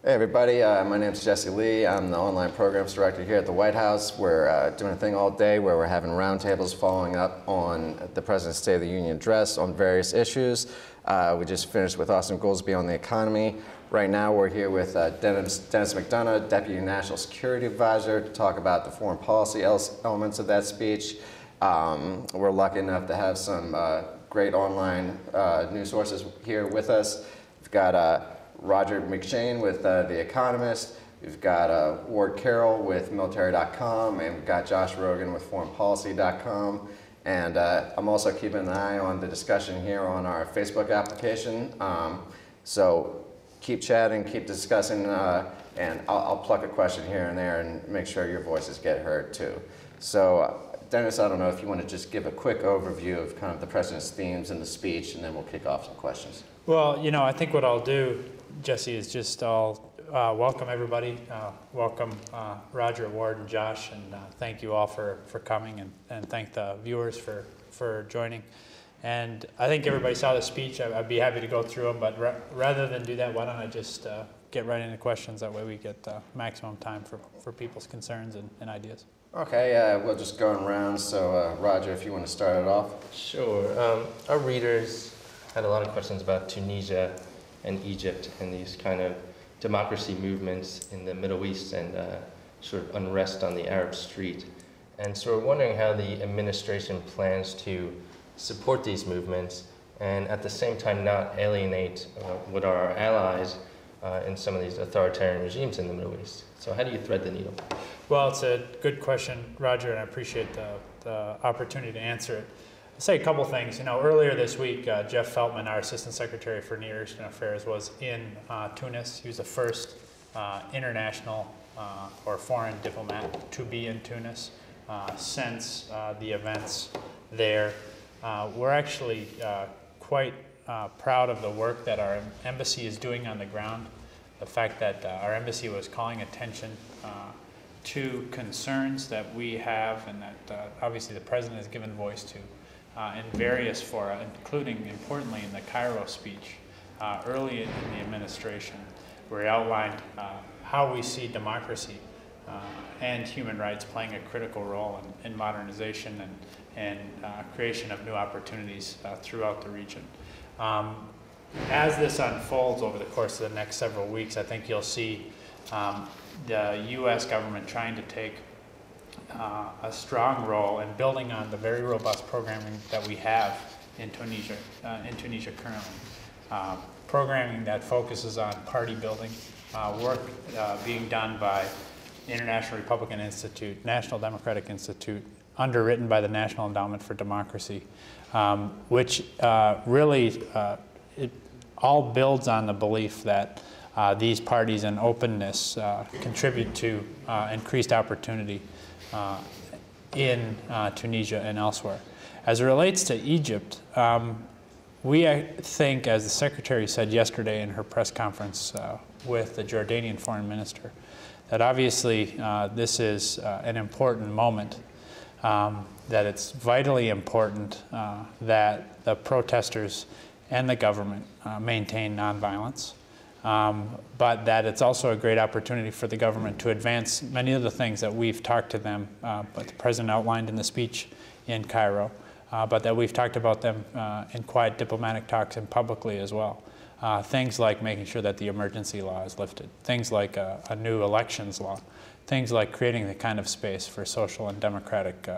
Hey everybody, my name is Jesse Lee. I'm the online programs director here at the White House. We're doing a thing all day where we're having roundtables following up on the President's State of the Union address on various issues. We just finished with Austin Goolsbee on the economy. Right now we're here with Denis McDonough, Deputy National Security Advisor, to talk about the foreign policy elements of that speech. We're lucky enough to have some great online news sources here with us. We've got Roger McShane with The Economist. We've got Ward Carroll with military.com, and we've got Josh Rogan with foreignpolicy.com. And I'm also keeping an eye on the discussion here on our Facebook application. So keep chatting, keep discussing, and I'll pluck a question here and there and make sure your voices get heard too. So Dennis, I don't know if you want to just give a quick overview of kind of the President's themes in the speech, and then we'll kick off some questions. Well, you know, I think what I'll do, Jesse, is just I'll welcome everybody. Welcome Roger, Ward, and Josh, and thank you all for coming, and thank the viewers for joining. And I think everybody saw the speech. I'd be happy to go through them, but rather than do that, why don't I just get right into questions? That way we get maximum time for people's concerns and ideas. Okay, we'll just go in rounds. So Roger, if you want to start it off. Sure. Our readers had a lot of questions about Tunisia and Egypt and these kind of democracy movements in the Middle East and sort of unrest on the Arab street. And so we're wondering how the administration plans to support these movements and at the same time not alienate what are our allies in some of these authoritarian regimes in the Middle East. So how do you thread the needle? Well, it's a good question, Roger, and I appreciate the opportunity to answer it. I'll say a couple things. You know, earlier this week, Jeff Feltman, our Assistant Secretary for Near Eastern Affairs, was in Tunis. He was the first international or foreign diplomat to be in Tunis since the events there. We're actually quite proud of the work that our embassy is doing on the ground. The fact that our embassy was calling attention to concerns that we have and that obviously the President has given voice to in various fora, including, importantly, in the Cairo speech early in the administration, where he outlined how we see democracy and human rights playing a critical role in modernization and creation of new opportunities throughout the region. As this unfolds over the course of the next several weeks, I think you'll see the U.S. government trying to take a strong role in building on the very robust programming that we have in Tunisia currently. Programming that focuses on party building, work being done by International Republican Institute, National Democratic Institute, underwritten by the National Endowment for Democracy, which really it all builds on the belief that these parties and openness contribute to increased opportunity in Tunisia and elsewhere. As it relates to Egypt, we think, as the Secretary said yesterday in her press conference with the Jordanian Foreign Minister, that obviously this is an important moment, that it's vitally important that the protesters and the government maintain nonviolence. But that it's also a great opportunity for the government to advance many of the things that we've talked to them, but the President outlined in the speech in Cairo, but that we've talked about them in quiet diplomatic talks and publicly as well. Things like making sure that the emergency law is lifted, things like a new elections law, things like creating the kind of space for social and democratic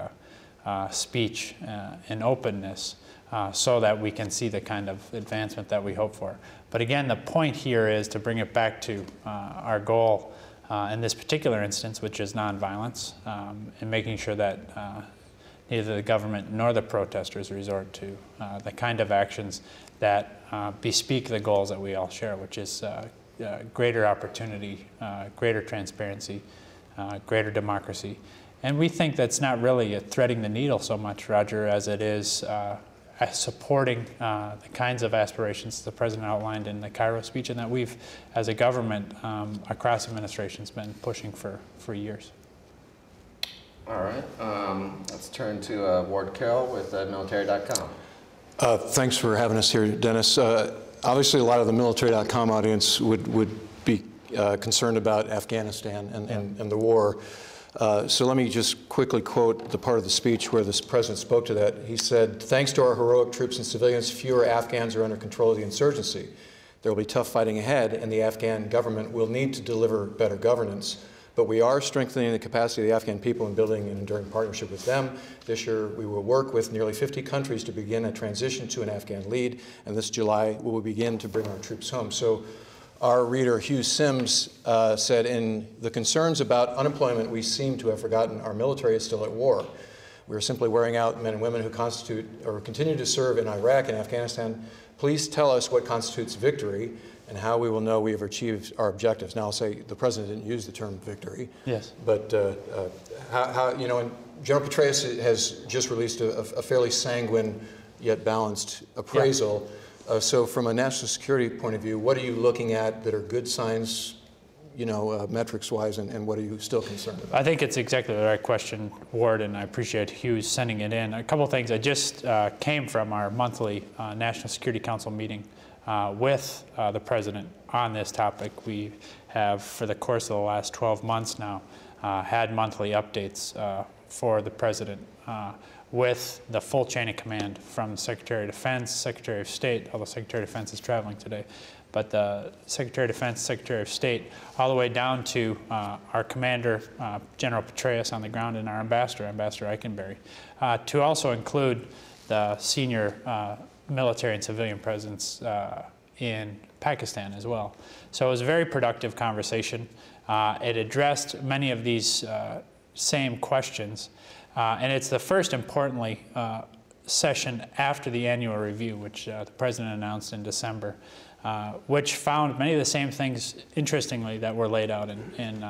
speech and openness so that we can see the kind of advancement that we hope for. But again, the point here is to bring it back to our goal in this particular instance, which is nonviolence, and making sure that neither the government nor the protesters resort to the kind of actions that bespeak the goals that we all share, which is greater opportunity, greater transparency, greater democracy. And we think that's not really threading the needle so much, Roger, as it is supporting the kinds of aspirations the President outlined in the Cairo speech and that we've, as a government, across administrations, been pushing for years. All right, let's turn to Ward Carroll with military.com. Thanks for having us here, Dennis. Obviously, a lot of the military.com audience would be concerned about Afghanistan and the war. So let me just quickly quote the part of the speech where the president spoke to that. He said, "Thanks to our heroic troops and civilians, fewer Afghans are under control of the insurgency. There will be tough fighting ahead, and the Afghan government will need to deliver better governance. But we are strengthening the capacity of the Afghan people and building an enduring partnership with them. This year, we will work with nearly 50 countries to begin a transition to an Afghan lead, and this July, we will begin to bring our troops home." So our reader, Hugh Sims, said, "In the concerns about unemployment, we seem to have forgotten our military is still at war. We are simply wearing out men and women who constitute or continue to serve in Iraq and Afghanistan. Please tell us what constitutes victory and how we will know we have achieved our objectives." Now, I'll say the president didn't use the term victory. Yes. But how, you know, and General Petraeus has just released a fairly sanguine yet balanced appraisal. Yeah. So from a national security point of view, what are you looking at that are good signs, you know, metrics-wise, and what are you still concerned about? I think it's exactly the right question, Ward, and I appreciate Hughes sending it in. A couple of things. I just came from our monthly National Security Council meeting with the President on this topic. We have, for the course of the last 12 months now, had monthly updates for the President with the full chain of command from Secretary of Defense, Secretary of State, although Secretary of Defense is traveling today, but the Secretary of Defense, Secretary of State, all the way down to our commander, General Petraeus on the ground, and our ambassador, Ambassador Eikenberry, to also include the senior military and civilian presence in Pakistan as well. So it was a very productive conversation. It addressed many of these same questions. And it's the first, importantly, session after the annual review, which the President announced in December, which found many of the same things, interestingly, that were laid out in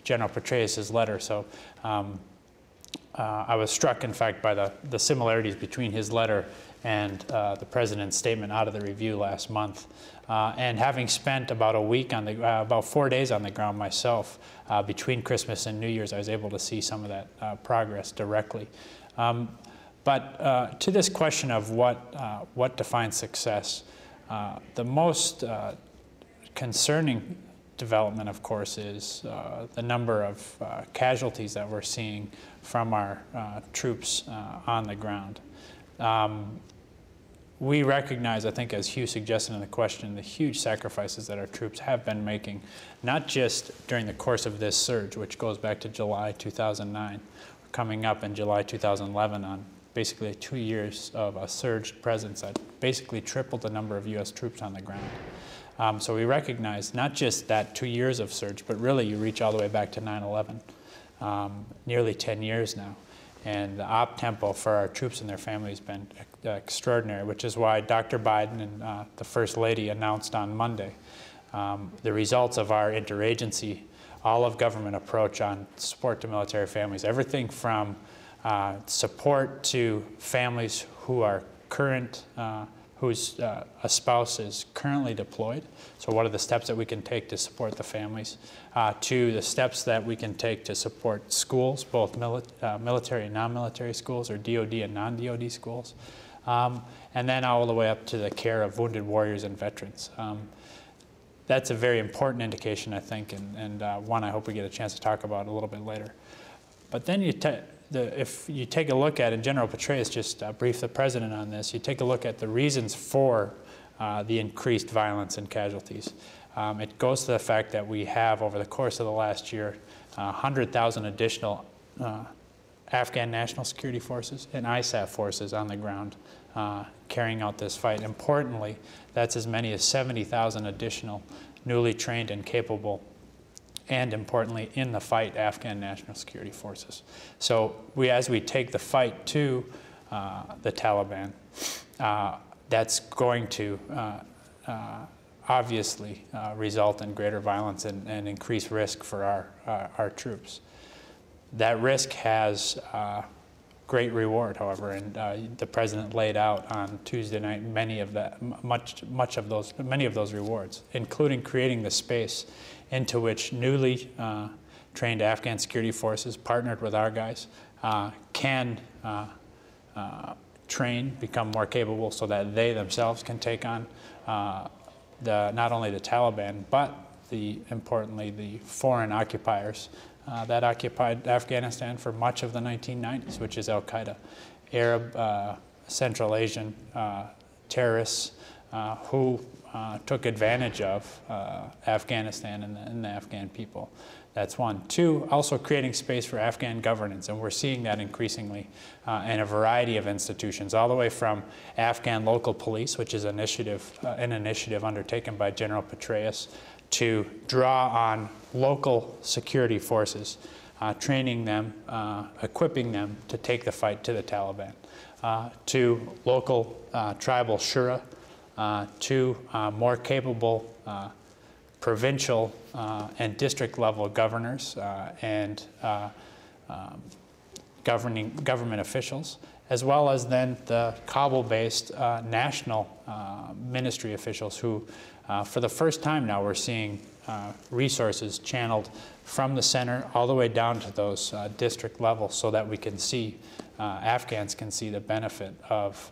General Petraeus' letter. So I was struck, in fact, by the similarities between his letter and the President's statement out of the review last month. And having spent about a week on the, about 4 days on the ground myself, between Christmas and New Year's, I was able to see some of that progress directly. But to this question of what defines success, the most concerning development, of course, is the number of casualties that we're seeing from our troops on the ground. We recognize, I think, as Hugh suggested in the question, the huge sacrifices that our troops have been making, not just during the course of this surge, which goes back to July 2009. We're coming up in July 2011 on basically 2 years of a surged presence that basically tripled the number of U.S. troops on the ground. So we recognize not just that 2 years of surge, but really you reach all the way back to 9/11, nearly 10 years now. And the op tempo for our troops and their families has been extraordinary, which is why Dr. Biden and the First Lady announced on Monday the results of our interagency, all-of-government approach on support to military families, everything from support to families who are current, whose a spouse is currently deployed. So what are the steps that we can take to support the families, to the steps that we can take to support schools, both military and non-military schools, or DOD and non-DOD schools, and then all the way up to the care of wounded warriors and veterans. That's a very important indication, I think, and one I hope we get a chance to talk about a little bit later. But then if you take a look at, and General Petraeus just briefed the President on this, you take a look at the reasons for the increased violence and casualties. It goes to the fact that we have, over the course of the last year, 100,000 additional Afghan National Security Forces and ISAF forces on the ground carrying out this fight. Importantly, that's as many as 70,000 additional newly trained and capable, and importantly, in the fight, Afghan National Security Forces. So as we take the fight to the Taliban, that's going to obviously result in greater violence and increased risk for our troops. That risk has great reward, however, and the President laid out on Tuesday night many of those rewards, including creating the space into which newly trained Afghan security forces, partnered with our guys, can train, become more capable, so that they themselves can take on not only the Taliban, but importantly, the foreign occupiers that occupied Afghanistan for much of the 1990s, which is Al-Qaeda, Arab, Central Asian terrorists who took advantage of Afghanistan and the Afghan people. That's one. Two, also creating space for Afghan governance, and we're seeing that increasingly in a variety of institutions, all the way from Afghan local police, which is an initiative undertaken by General Petraeus to draw on local security forces, training them, equipping them to take the fight to the Taliban, to local tribal shura, to more capable provincial and district level governors and government officials, as well as then the Kabul-based national ministry officials who, for the first time now, we're seeing resources channeled from the center all the way down to those district levels so that we can see, Afghans can see the benefit of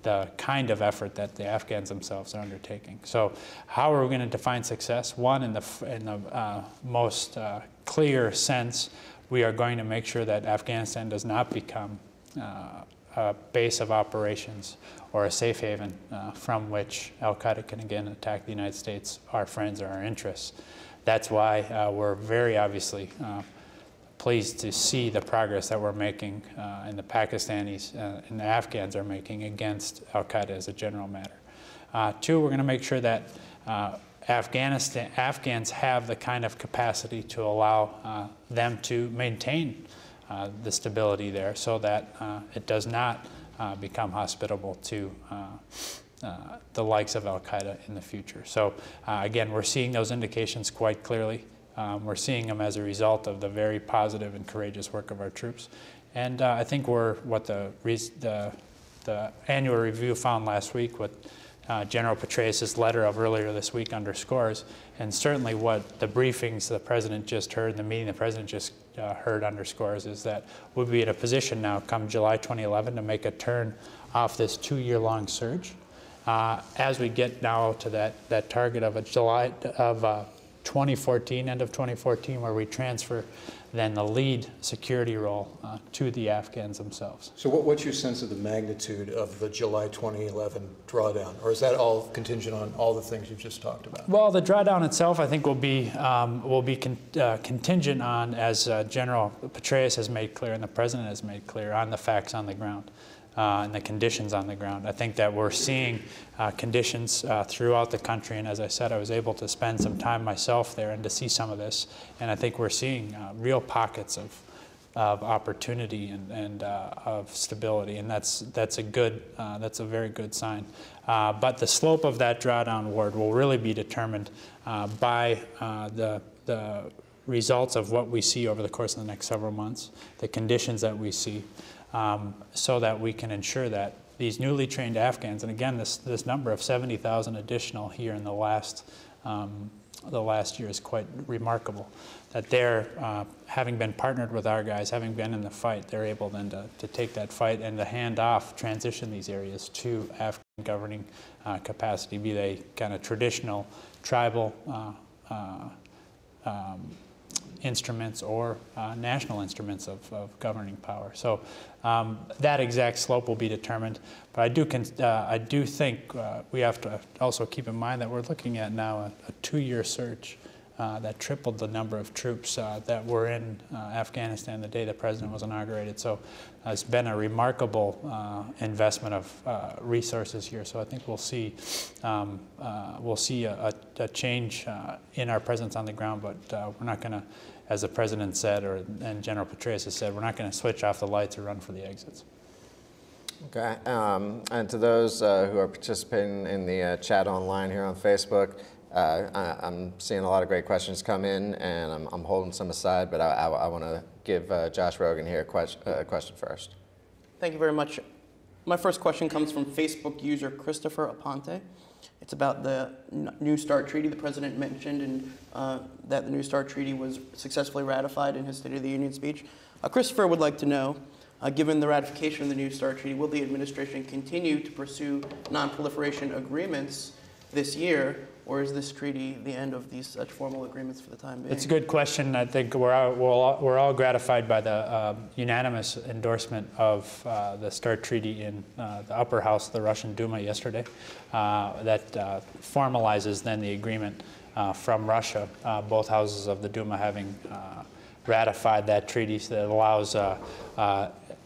the kind of effort that the Afghans themselves are undertaking. So how are we going to define success? One, in the most clear sense, we are going to make sure that Afghanistan does not become a base of operations or a safe haven from which Al-Qaeda can again attack the United States, our friends, or our interests. That's why we're very obviously pleased to see the progress that we're making and the Pakistanis and the Afghans are making against Al-Qaeda as a general matter. Two, we're going to make sure that Afghans have the kind of capacity to allow them to maintain the stability there so that it does not become hospitable to the likes of Al-Qaeda in the future. So again, we're seeing those indications quite clearly. We're seeing them as a result of the very positive and courageous work of our troops. And I think what the annual review found last week, what General Petraeus' letter of earlier this week underscores, and certainly what the briefings the President just heard, the meeting the President just heard underscores, is that we'll be in a position now come July 2011 to make a turn off this 2-year-long surge. As we get now to that target of July of 2014, end of 2014, where we transfer then the lead security role to the Afghans themselves. So what's your sense of the magnitude of the July 2011 drawdown? Or is that all contingent on all the things you've just talked about? Well, the drawdown itself, I think, will be contingent on, as General Petraeus has made clear and the President has made clear, on the facts on the ground. And the conditions on the ground. I think that we're seeing conditions throughout the country, and as I said, I was able to spend some time myself there and to see some of this, and I think we're seeing real pockets of opportunity and of stability, and that's a very good sign. But the slope of that drawdown ward will really be determined by the results of what we see over the course of the next several months, the conditions that we see. So that we can ensure that these newly trained Afghans, and again, this number of 70,000 additional here in the last year is quite remarkable, that they're, having been partnered with our guys, having been in the fight, they're able then to take that fight and to hand off, transition these areas to Afghan governing capacity, be they kind of traditional tribal instruments or national instruments of governing power. So that exact slope will be determined. But I do think we have to also keep in mind that we're looking at now a 2-year surge that tripled the number of troops that were in Afghanistan the day the President was inaugurated. So it's been a remarkable investment of resources here. So I think we'll see a change in our presence on the ground, but we're not going to, as the President said, and General Petraeus has said, we're not going to switch off the lights or run for the exits. Okay, and to those who are participating in the chat online here on Facebook, I'm seeing a lot of great questions come in, and I'm holding some aside, but I want to give Josh Rogan here a question first. Thank you very much. My first question comes from Facebook user Christopher Aponte. It's about the New START Treaty. The President mentioned that the New START Treaty was successfully ratified in his State of the Union speech. Christopher would like to know, given the ratification of the New START Treaty, will the administration continue to pursue non-proliferation agreements this year, or is this treaty the end of these such formal agreements for the time being? It's a good question. I think we're all gratified by the unanimous endorsement of the START treaty in the upper house of the Russian Duma yesterday that formalizes then the agreement from Russia, both houses of the Duma having ratified that treaty, so that allows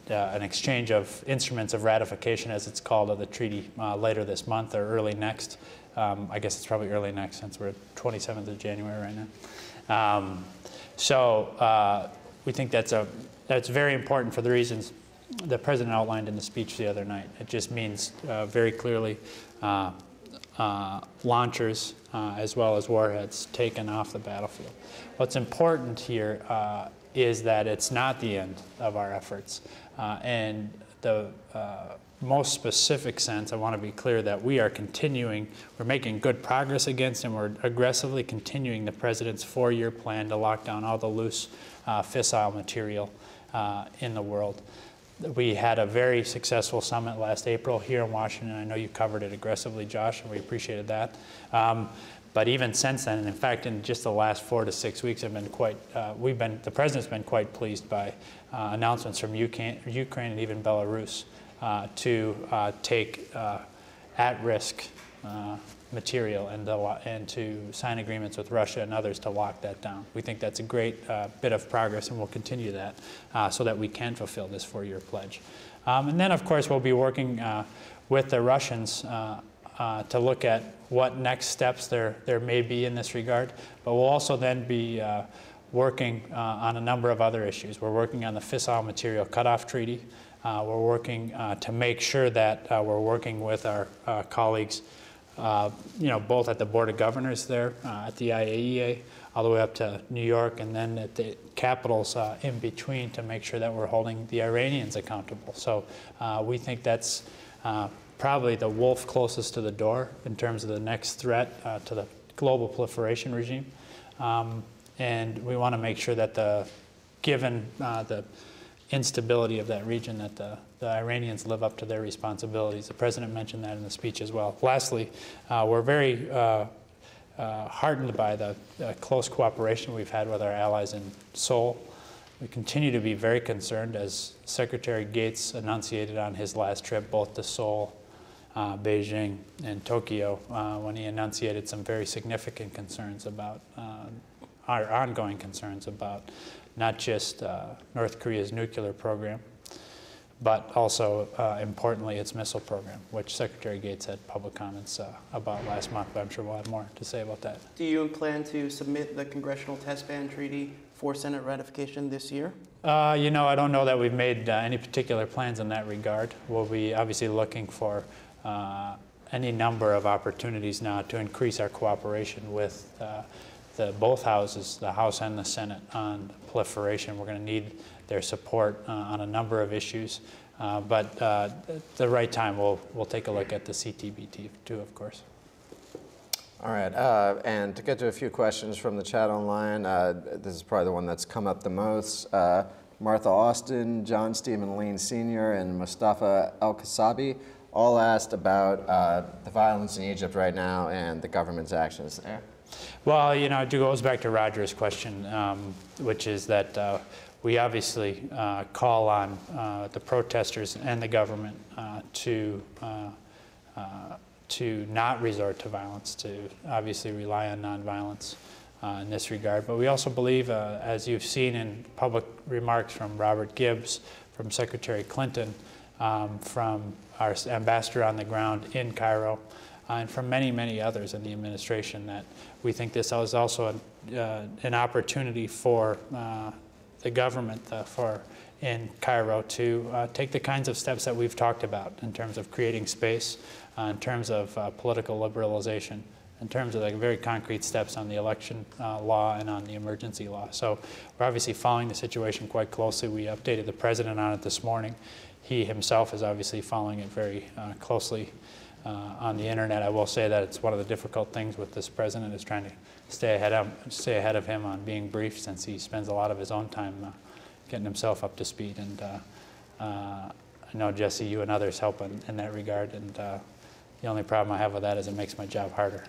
an exchange of instruments of ratification, as it's called, of the treaty later this month or early next. I guess it's probably early next, since we're at 27th of January right now. We think that's very important for the reasons the President outlined in the speech the other night. It just means very clearly launchers as well as warheads taken off the battlefield. What's important here is that it's not the end of our efforts. And the most specific sense, I want to be clear that we are continuing, we're making good progress against, and we're aggressively continuing the President's 4-year plan to lock down all the loose fissile material in the world. We had a very successful summit last April here in Washington. I know you covered it aggressively, Josh, and we appreciated that. But even since then, and in fact, in just the last 4 to 6 weeks, have been quite. The President's been quite pleased by announcements from Ukraine and even Belarus to take at-risk material and to sign agreements with Russia and others to lock that down. We think that's a great bit of progress, and we'll continue that so that we can fulfill this 4-year pledge. And then, of course, we'll be working with the Russians to look at what next steps there may be in this regard. But we'll also then be working on a number of other issues. We're working on the fissile material cutoff treaty. We're working to make sure that we're working with our colleagues, both at the Board of Governors there, at the IAEA, all the way up to New York, and then at the capitals in between, to make sure that we're holding the Iranians accountable. So we think that's probably the wolf closest to the door in terms of the next threat to the global proliferation regime. And we want to make sure that given the instability of that region, that the Iranians live up to their responsibilities. The President mentioned that in the speech as well. Lastly, we're very heartened by the close cooperation we've had with our allies in Seoul. We continue to be very concerned, as Secretary Gates enunciated on his last trip, both to Seoul, Beijing, and Tokyo, when he enunciated some very significant concerns about our ongoing concerns about not just North Korea's nuclear program, but also, importantly, its missile program, which Secretary Gates had public comments about last month, but I'm sure we'll have more to say about that. Do you plan to submit the Congressional Test Ban Treaty for Senate ratification this year? I don't know that we've made any particular plans in that regard. We'll be obviously looking for any number of opportunities now to increase our cooperation with both houses, the House and the Senate, on proliferation. We're going to need their support on a number of issues. But at the right time, we'll take a look at the CTBT too, of course. All right, and to get to a few questions from the chat online, this is probably the one that's come up the most. Martha Austin, John Stephen Lean Sr., and Mustafa El-Kasabi all asked about the violence in Egypt right now and the government's actions there. Well, it goes back to Roger's question, which is that we obviously call on the protesters and the government to not resort to violence, to obviously rely on nonviolence in this regard. But we also believe, as you've seen in public remarks from Robert Gibbs, from Secretary Clinton, from our ambassador on the ground in Cairo, and from many, many others in the administration, that we think this is also an opportunity for the government in Cairo to take the kinds of steps that we've talked about in terms of creating space, in terms of political liberalization, in terms of very concrete steps on the election law and on the emergency law. So we're obviously following the situation quite closely. We updated the President on it this morning. He himself is obviously following it very closely on the internet. I will say that it's one of the difficult things with this President, is trying to stay ahead of him on being brief, since he spends a lot of his own time getting himself up to speed. And I know, Jesse, you and others help in that regard. And the only problem I have with that is it makes my job harder.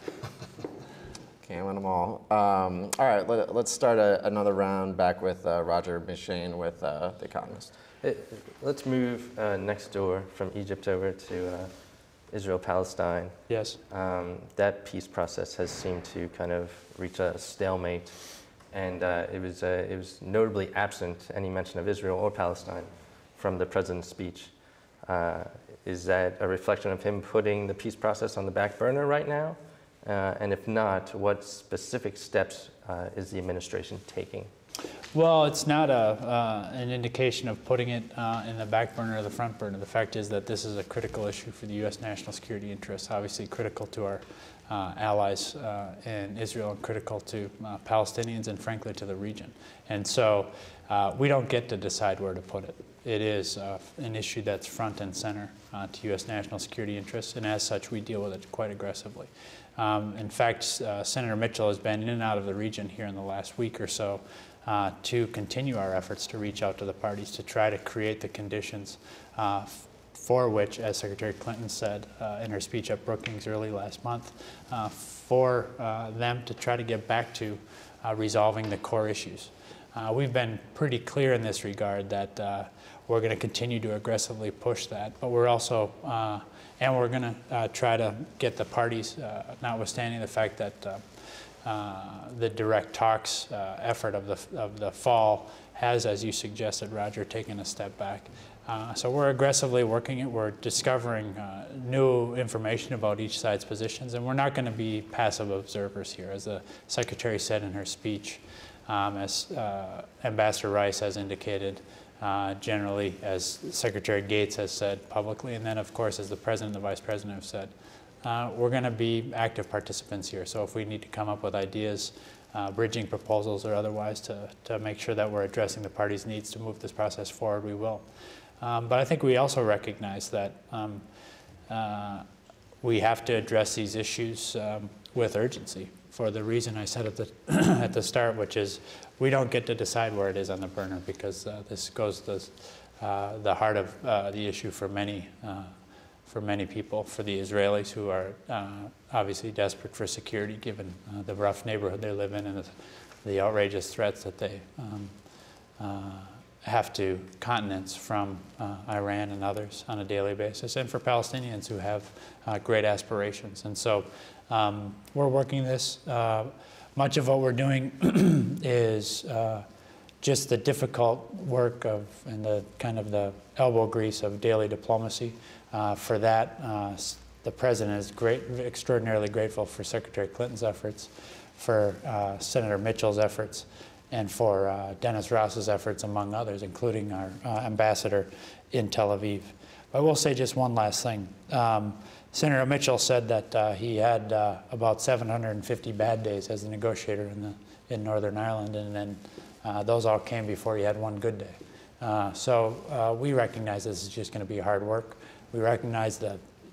Can't win them all. All right, let's start another round back with Roger McShane with The Economist. Let's move next door from Egypt over to Israel-Palestine. Yes. That peace process has seemed to kind of reach a stalemate, and it was notably absent any mention of Israel or Palestine from the president's speech. Is that a reflection of him putting the peace process on the back burner right now? And if not, what specific steps is the administration taking? Well, it's not an indication of putting it in the back burner or the front burner. The fact is that this is a critical issue for the U.S. national security interests, obviously critical to our allies in Israel and critical to Palestinians and frankly to the region. And so we don't get to decide where to put it. It is an issue that's front and center to U.S. national security interests, and as such we deal with it quite aggressively. In fact, Senator Mitchell has been in and out of the region here in the last week or so to continue our efforts to reach out to the parties to try to create the conditions for which, as Secretary Clinton said in her speech at Brookings early last month, for them to try to get back to resolving the core issues. We've been pretty clear in this regard that we're going to continue to aggressively push that, but we're also, and we're going to try to get the parties, notwithstanding the fact that the direct talks effort of the fall has, as you suggested, Roger, taken a step back. So we're aggressively working it. We're discovering new information about each side's positions, and we're not going to be passive observers here. As the Secretary said in her speech, as Ambassador Rice has indicated, generally, as Secretary Gates has said publicly, and then, of course, as the President and the Vice President have said, we're going to be active participants here. So if we need to come up with ideas, bridging proposals or otherwise to make sure that we're addressing the parties' needs to move this process forward, we will. But I think we also recognize that we have to address these issues with urgency for the reason I said at the start, which is we don't get to decide where it is on the burner because this goes to the heart of the issue for many people, for the Israelis who are obviously desperate for security given the rough neighborhood they live in and the outrageous threats that they have to countenance from Iran and others on a daily basis, and for Palestinians who have great aspirations. And so we're working this. Much of what we're doing is just the difficult work of and the kind of the elbow grease of daily diplomacy. For that, the President is extraordinarily grateful for Secretary Clinton's efforts, for Senator Mitchell's efforts, and for Denis Rouse's efforts, among others, including our ambassador in Tel Aviv. But I will say just one last thing. Senator Mitchell said that he had about 750 bad days as a negotiator in Northern Ireland, and then those all came before he had one good day. So we recognize this is just going to be hard work. We recognize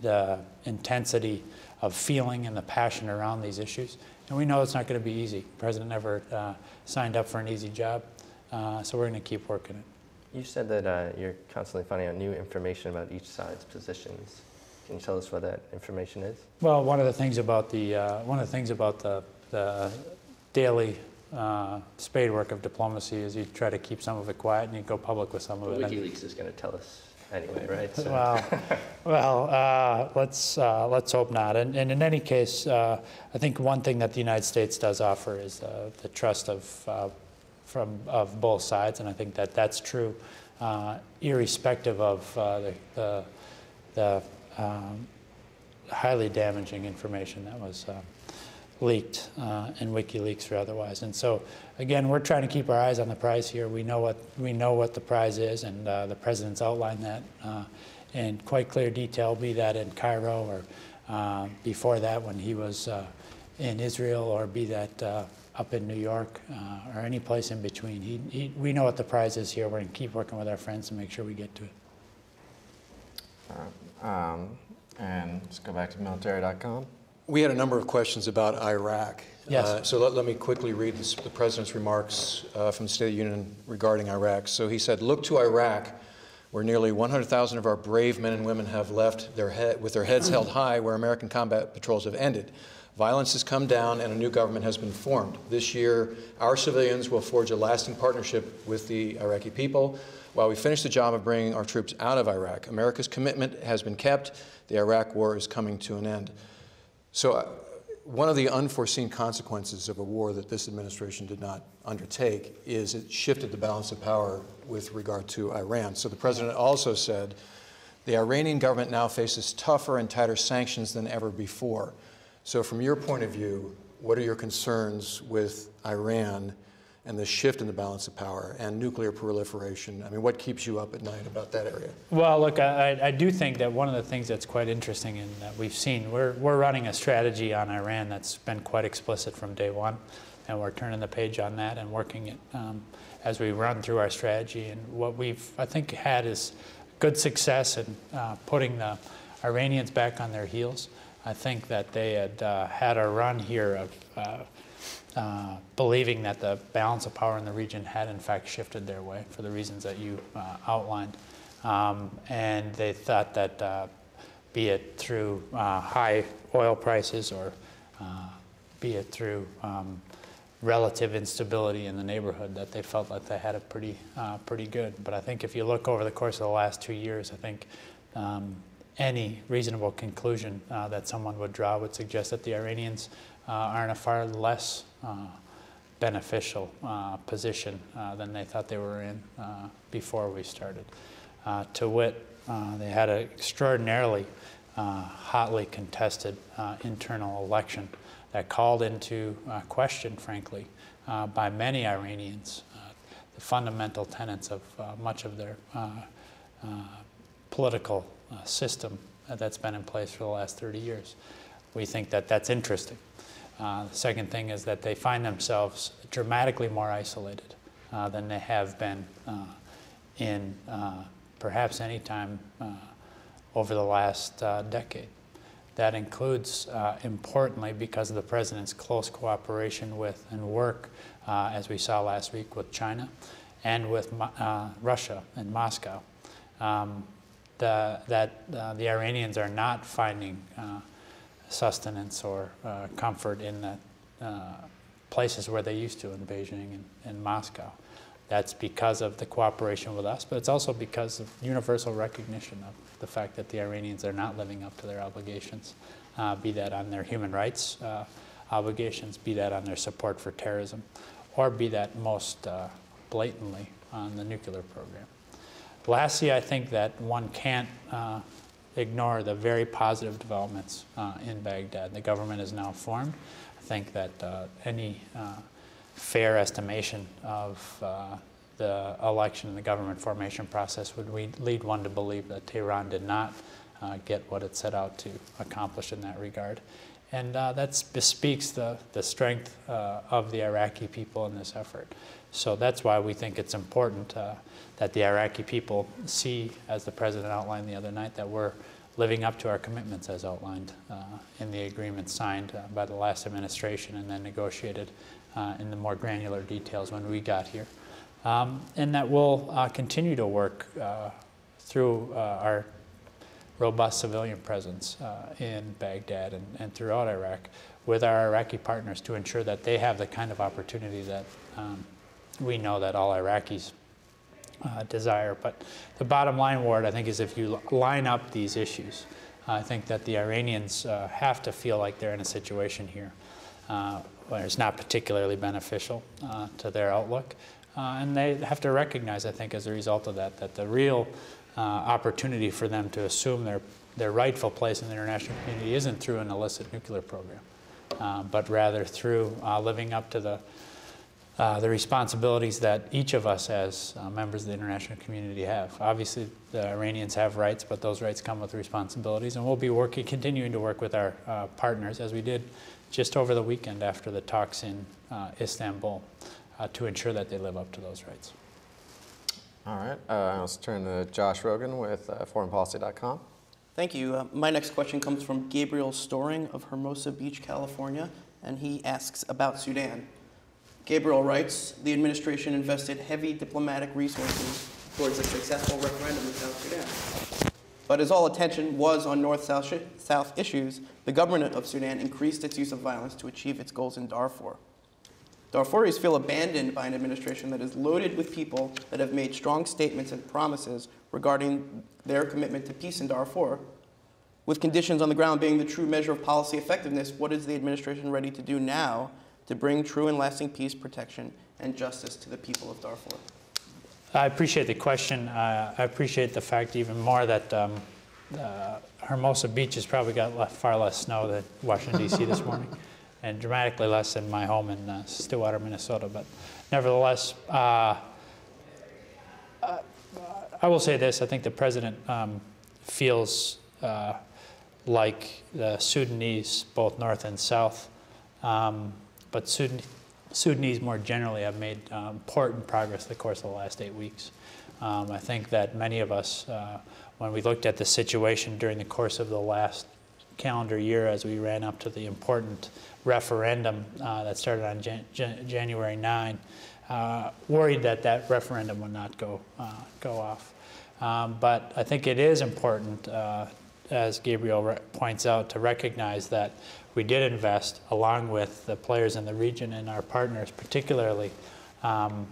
the intensity of feeling and the passion around these issues. And we know it's not going to be easy. The President never signed up for an easy job, so we're going to keep working it. You said that you're constantly finding out new information about each side's positions. Can you tell us what that information is? Well, one of the things about the daily spade work of diplomacy is you try to keep some of it quiet and you go public with some of it. WikiLeaks is going to tell us anyway, right? So. Let's hope not. And in any case, I think one thing that the United States does offer is the trust of both sides, and I think that that's true, irrespective of the highly damaging information that was leaked in WikiLeaks or otherwise. And so, again, we're trying to keep our eyes on the prize here. We know what the prize is, and the President's outlined that in quite clear detail, be that in Cairo or before that when he was in Israel, or be that up in New York or any place in between. We know what the prize is here. We're going to keep working with our friends to make sure we get to it. All right. And let's go back to military.com. We had a number of questions about Iraq. Yes. So let me quickly read the President's remarks from the State of the Union regarding Iraq. So he said, "Look to Iraq, where nearly 100,000 of our brave men and women have left with their heads held high, where American combat patrols have ended. Violence has come down and a new government has been formed. This year, our civilians will forge a lasting partnership with the Iraqi people while we finish the job of bringing our troops out of Iraq. America's commitment has been kept. The Iraq war is coming to an end. So one of the unforeseen consequences of a war that this administration did not undertake is it shifted the balance of power with regard to Iran. So the president also said the Iranian government now faces tougher and tighter sanctions than ever before. So from your point of view, what are your concerns with Iran and the shift in the balance of power and nuclear proliferation? I mean, what keeps you up at night about that area? Well, look, I do think that one of the things that's quite interesting and that we've seen, we're running a strategy on Iran that's been quite explicit from day one, and we're turning the page on that and working it as we run through our strategy. And what we've, I think, had is good success in putting the Iranians back on their heels. I think that they had had a run here of believing that the balance of power in the region had in fact shifted their way for the reasons that you outlined. And they thought that be it through high oil prices or be it through relative instability in the neighborhood, that they felt like they had it pretty good. But I think if you look over the course of the last 2 years, I think any reasonable conclusion that someone would draw would suggest that the Iranians are in a far less beneficial position than they thought they were in before we started. To wit, they had an extraordinarily hotly contested internal election that called into question, frankly, by many Iranians, the fundamental tenets of much of their political system that's been in place for the last 30 years. We think that that's interesting. The second thing is that they find themselves dramatically more isolated than they have been in perhaps any time over the last decade. That includes, importantly, because of the president's close cooperation with and work, as we saw last week, with China and with Russia and Moscow. The Iranians are not finding sustenance or comfort in the places where they used to in Beijing and Moscow. That's because of the cooperation with us, but it's also because of universal recognition of the fact that the Iranians are not living up to their obligations, be that on their human rights obligations, be that on their support for terrorism, or be that most blatantly on the nuclear program. Lastly, I think that one can't ignore the very positive developments in Baghdad. The government is now formed. I think that any fair estimation of the election and the government formation process would lead one to believe that Tehran did not get what it set out to accomplish in that regard. And that bespeaks the strength of the Iraqi people in this effort. So that's why we think it's important that the Iraqi people see, as the president outlined the other night, that we're living up to our commitments as outlined in the agreement signed by the last administration and then negotiated in the more granular details when we got here. And that we'll continue to work through our robust civilian presence in Baghdad and throughout Iraq with our Iraqi partners to ensure that they have the kind of opportunity that we know that all Iraqis desire. But the bottom line, Ward, I think, is if you line up these issues, I think that the Iranians have to feel like they're in a situation here where it's not particularly beneficial to their outlook. And they have to recognize, I think, as a result of that, that the real opportunity for them to assume their rightful place in the international community isn't through an illicit nuclear program, but rather through living up to the responsibilities that each of us as members of the international community have. Obviously, the Iranians have rights, but those rights come with responsibilities, and we'll be continuing to work with our partners, as we did just over the weekend after the talks in Istanbul, to ensure that they live up to those rights. All right, let's turn to Josh Rogan with foreignpolicy.com. Thank you. My next question comes from Gabriel Storing of Hermosa Beach, California, and he asks about Sudan. Gabriel writes, the administration invested heavy diplomatic resources towards a successful referendum in South Sudan. But as all attention was on North-South issues, the government of Sudan increased its use of violence to achieve its goals in Darfur. Darfuris feel abandoned by an administration that is loaded with people that have made strong statements and promises regarding their commitment to peace in Darfur. With conditions on the ground being the true measure of policy effectiveness, what is the administration ready to do now to bring true and lasting peace, protection, and justice to the people of Darfur? I appreciate the question. I appreciate the fact even more that Hermosa Beach has probably got far less snow than Washington, D.C. this morning, and dramatically less than my home in Stillwater, Minnesota. But nevertheless, I will say this. I think the president feels like the Sudanese, both North and South, but Sudanese more generally have made important progress in the course of the last 8 weeks. I think that many of us, when we looked at the situation during the course of the last calendar year as we ran up to the important referendum that started on January 9, worried that that referendum would not go off. But I think it is important, as Gabriel points out, to recognize that we did invest, along with the players in the region and our partners, particularly our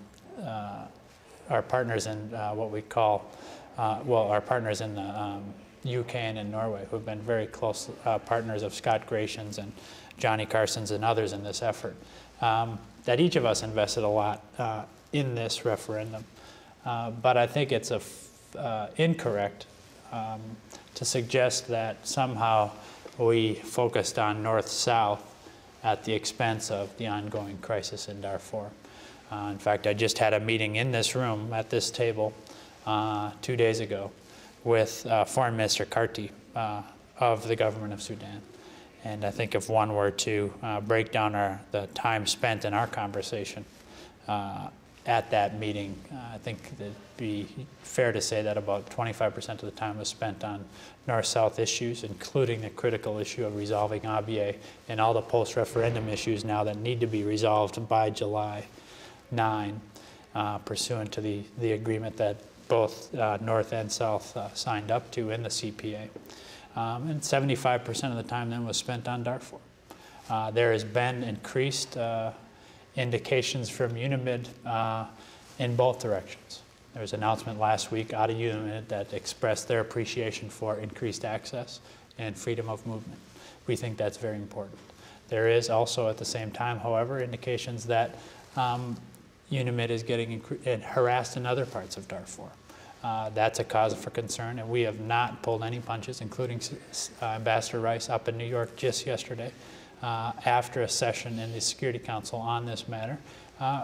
partners in what we call, our partners in the UK and in Norway, who've been very close partners of Scott Grayson's and Johnny Carson's and others in this effort, that each of us invested a lot in this referendum. But I think it's incorrect to suggest that somehow we focused on North-South at the expense of the ongoing crisis in Darfur. In fact, I just had a meeting in this room at this table 2 days ago with Foreign Minister Karti of the government of Sudan. And I think if one were to break down the time spent in our conversation at that meeting, I think it'd be fair to say that about 25% of the time was spent on North-South issues, including the critical issue of resolving Abyei and all the post-referendum issues now that need to be resolved by July 9, pursuant to the agreement that both North and South signed up to in the CPA. And 75% of the time then was spent on Darfur. There has been increased indications from UNAMID in both directions. There was an announcement last week out of UNAMID that expressed their appreciation for increased access and freedom of movement. We think that's very important. There is also at the same time, however, indications that UNAMID is getting harassed in other parts of Darfur. That's a cause for concern, and we have not pulled any punches, including Ambassador Rice up in New York just yesterday, after a session in the Security Council on this matter,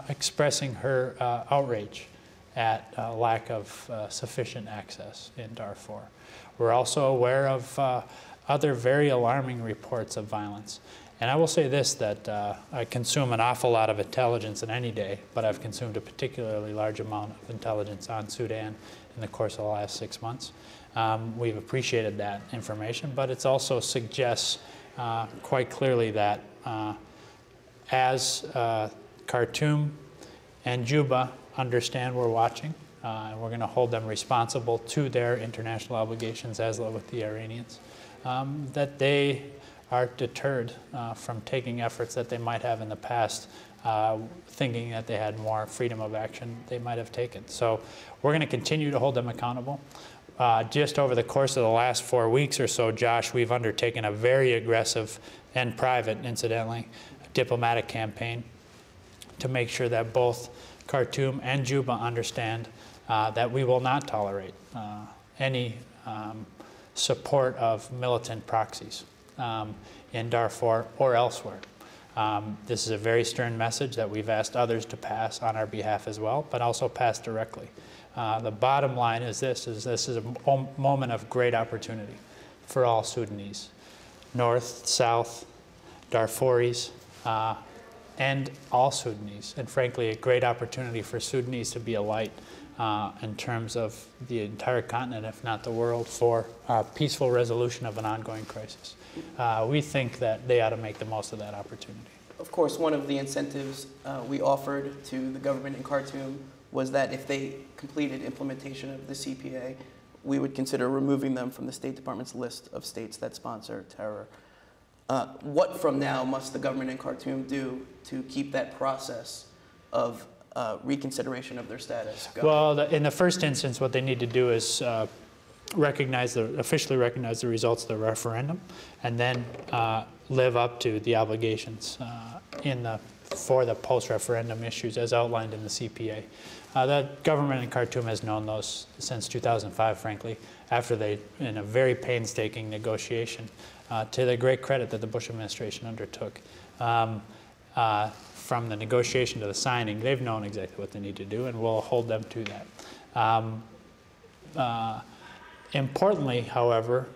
expressing her outrage at lack of sufficient access in Darfur. We're also aware of other very alarming reports of violence. And I will say this, that I consume an awful lot of intelligence in any day, but I've consumed a particularly large amount of intelligence on Sudan in the course of the last 6 months. We've appreciated that information, but it also suggests quite clearly that as Khartoum and Juba understand we're watching, and we're going to hold them responsible to their international obligations as with the Iranians, that they are deterred from taking efforts that they might have in the past, thinking that they had more freedom of action they might have taken. So we're going to continue to hold them accountable. Just over the course of the last 4 weeks or so, Josh, we've undertaken a very aggressive and private, incidentally, diplomatic campaign to make sure that both Khartoum and Juba understand that we will not tolerate any support of militant proxies in Darfur or elsewhere. This is a very stern message that we've asked others to pass on our behalf as well, but also pass directly. The bottom line is this is a moment of great opportunity for all Sudanese, North, South, Darfuris, and all Sudanese, and frankly, a great opportunity for Sudanese to be a light in terms of the entire continent, if not the world, for peaceful resolution of an ongoing crisis. We think that they ought to make the most of that opportunity. Of course, one of the incentives we offered to the government in Khartoum was that if they completed implementation of the CPA, we would consider removing them from the State Department's list of states that sponsor terror. What from now must the government in Khartoum do to keep that process of reconsideration of their status going? Well, in the first instance, what they need to do is officially recognize the results of the referendum, and then live up to the obligations for the post-referendum issues as outlined in the CPA. The government in Khartoum has known those since 2005, frankly, after they, in a very painstaking negotiation, to the great credit that the Bush administration undertook. From the negotiation to the signing, they've known exactly what they need to do, and we'll hold them to that. Importantly, however,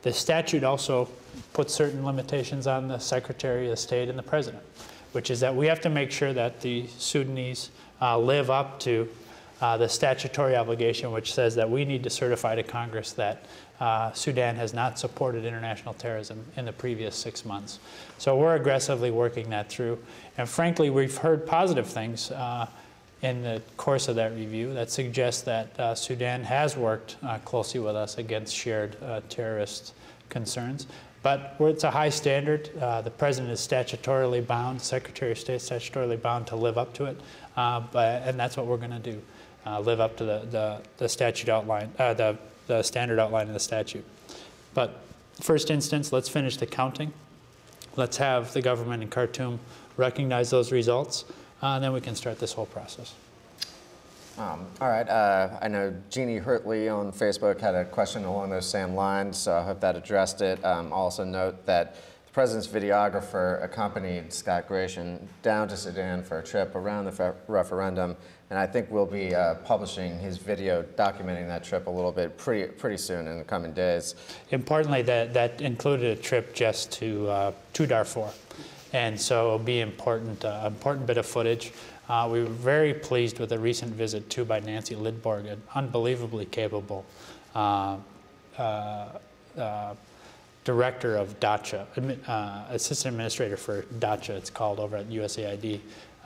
the statute also puts certain limitations on the Secretary of State and the President, which is that we have to make sure that the Sudanese live up to the statutory obligation, which says that we need to certify to Congress that Sudan has not supported international terrorism in the previous 6 months. So we're aggressively working that through. And frankly, we've heard positive things in the course of that review that suggests that Sudan has worked closely with us against shared terrorist concerns. But it's a high standard. The President is statutorily bound, Secretary of State is statutorily bound to live up to it. And that's what we're going to do, live up to the statute outline, the standard outline in the statute. But first instance, let's finish the counting. Let's have the government in Khartoum recognize those results, and then we can start this whole process. All right. I know Jeannie Hurtley on Facebook had a question along those same lines, so I hope that addressed it. I'll also note that the President's videographer accompanied Scott Gratian down to Sudan for a trip around the referendum, and I think we'll be publishing his video documenting that trip a little bit pretty soon in the coming days. Importantly, That included a trip just to Darfur, and so it'll be important bit of footage. We were very pleased with a recent visit too by Nancy Lidborg, an unbelievably capable director of DACA, assistant administrator for DACA, it's called, over at USAID.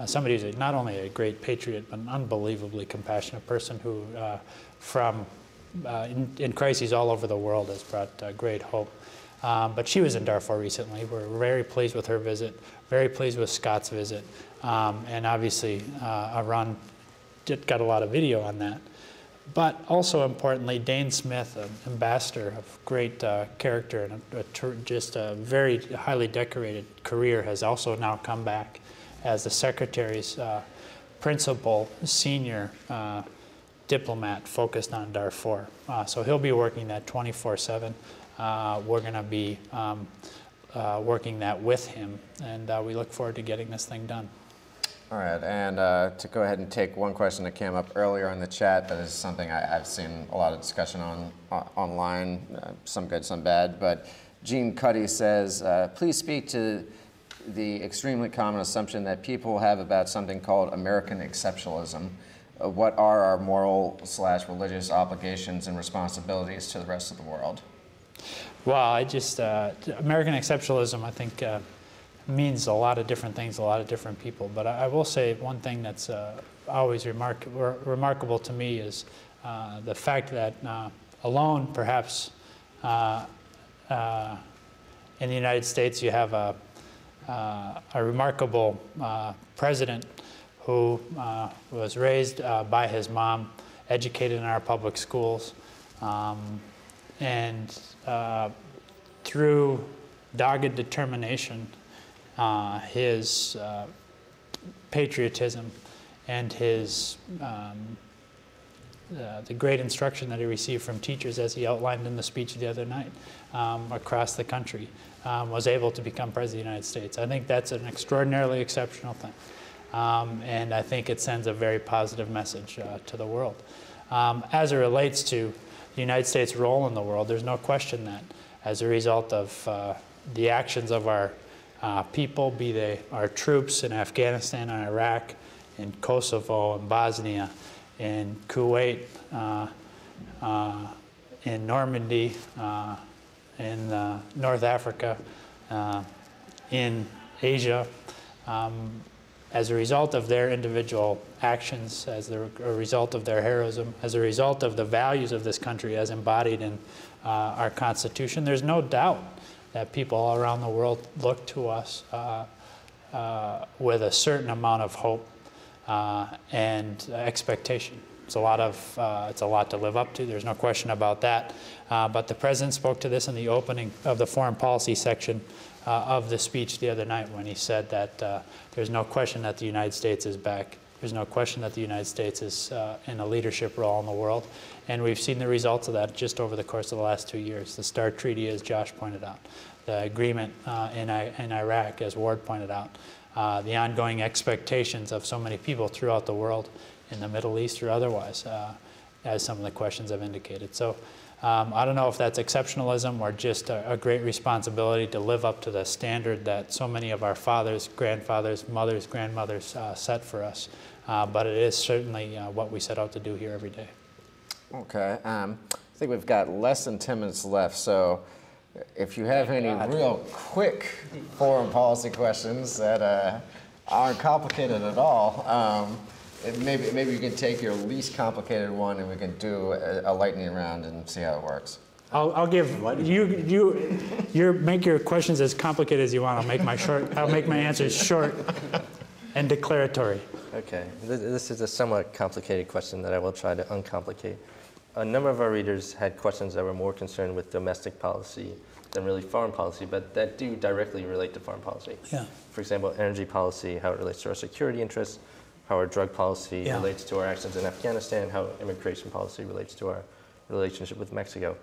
Somebody who's not only a great patriot, but an unbelievably compassionate person who, in crises all over the world, has brought great hope. But she was in Darfur recently. We're very pleased with her visit, very pleased with Scott's visit, and obviously Aaron got a lot of video on that. But also importantly, Dane Smith, an ambassador of great character and just a very highly decorated career, has also now come back as the Secretary's principal senior diplomat focused on Darfur. So he'll be working that 24/7. We're going to be working that with him, and we look forward to getting this thing done. All right, and to go ahead and take one question that came up earlier in the chat, that is something I've seen a lot of discussion on online, some good, some bad, but Gene Cuddy says, please speak to the extremely common assumption that people have about something called American exceptionalism. What are our moral/religious obligations and responsibilities to the rest of the world? Well, American exceptionalism, I think, means a lot of different things, a lot of different people. But I will say one thing that's always remarkable to me is the fact that alone, perhaps, in the United States, you have a remarkable president who was raised by his mom, educated in our public schools, and through dogged determination, his patriotism and his the great instruction that he received from teachers, as he outlined in the speech the other night, across the country, was able to become President of the United States. I think that's an extraordinarily exceptional thing, and I think it sends a very positive message to the world. As it relates to the United States' role in the world, there's no question that as a result of the actions of our people, be they our troops in Afghanistan and Iraq, in Kosovo and Bosnia, in Kuwait, in Normandy, in North Africa, in Asia, as a result of their individual actions, as a result of their heroism, as a result of the values of this country as embodied in our Constitution, there's no doubt that people all around the world look to us with a certain amount of hope and expectation. It's a lot to live up to. There's no question about that. But the president spoke to this in the opening of the foreign policy section of the speech the other night when he said that there's no question that the United States is back. There's no question that the United States is in a leadership role in the world. And we've seen the results of that just over the course of the last 2 years. The START Treaty, as Josh pointed out, the agreement in Iraq, as Ward pointed out, the ongoing expectations of so many people throughout the world, in the Middle East or otherwise, as some of the questions have indicated. So I don't know if that's exceptionalism or just a great responsibility to live up to the standard that so many of our fathers, grandfathers, mothers, grandmothers set for us. But it is certainly what we set out to do here every day. Okay. I think we've got less than 10 minutes left, so if you have any real quick foreign policy questions that aren't complicated at all, maybe you can take your least complicated one and we can do a lightning round and see how it works. I'll give you make your questions as complicated as you want. I'll make my answers short and declaratory. Okay, this is a somewhat complicated question that I will try to uncomplicate. A number of our readers had questions that were more concerned with domestic policy than really foreign policy, but that do directly relate to foreign policy. Yeah. For example, energy policy, how it relates to our security interests, how our drug policy relates to our actions in Afghanistan, how immigration policy relates to our relationship with Mexico,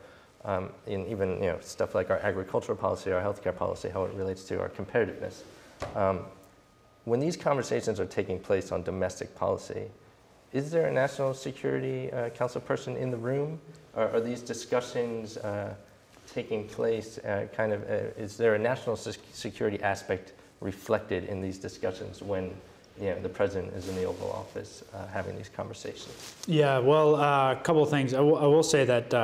and even stuff like our agricultural policy, our healthcare policy, how it relates to our competitiveness. When these conversations are taking place on domestic policy, is there a National Security Council person in the room? Are these discussions taking place is there a national security aspect reflected in these discussions when the president is in the Oval Office having these conversations? Yeah, well, a couple of things. I will say that